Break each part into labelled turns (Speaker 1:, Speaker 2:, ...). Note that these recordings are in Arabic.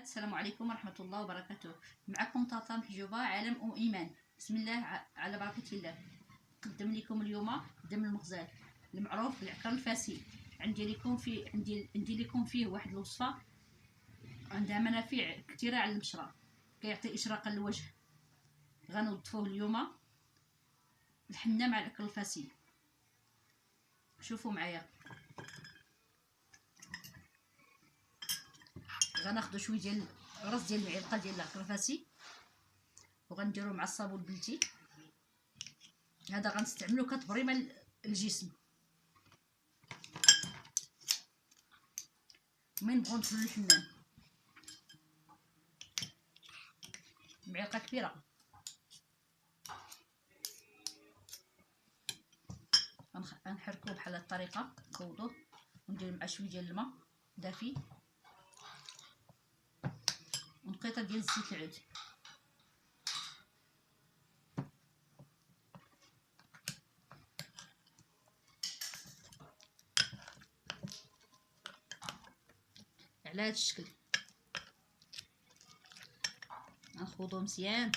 Speaker 1: السلام عليكم ورحمة الله وبركاته. معكم طاطا محجوبة عالم إيمان. بسم الله على بركة الله. نقدم لكم اليوم دم المغزال المعروف بالعكر الفاسي. عندي لكم فيه واحد الوصفة عندها منافع كثيرة على البشرة، كيعطي إشراقة للوجه. غنوظفوه اليوم الحنة مع العكر الفاسي. شوفوا معايا. غناخدو شويه ديال راس ديال المعلقه ديال العكر الفاسي وغنديروه مع الصابون البلتي. هذا غنستعملو كتبريمه الجسم. من نبغوا ندخلو الحمام معلقه كبيره، غنحركوه بحال هاد الطريقه، نكوضوه وندير مع شويه ديال الماء دافي ونقيطه ديال زيت العود. على هذا الشكل غنخوضوه مزيان.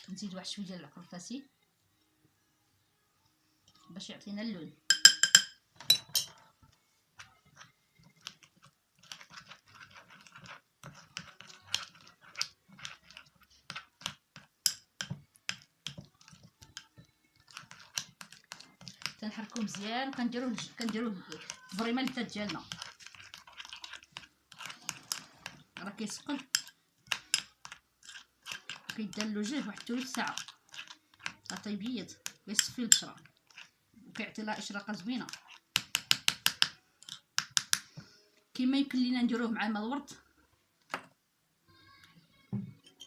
Speaker 1: نزيد واحد شويه ديال العكر الفاسي باش يعطينا اللون. كنحركوه مزيان وكنديروه فريمه الزيت ديالنا. راه كيسقل، كيدار له جوج واحد ثلث ساعه حتى يبيض ويصفي البشره وكيعطي لها اشراقه زوينه. كما يمكن لينا نديروه مع الماء الورد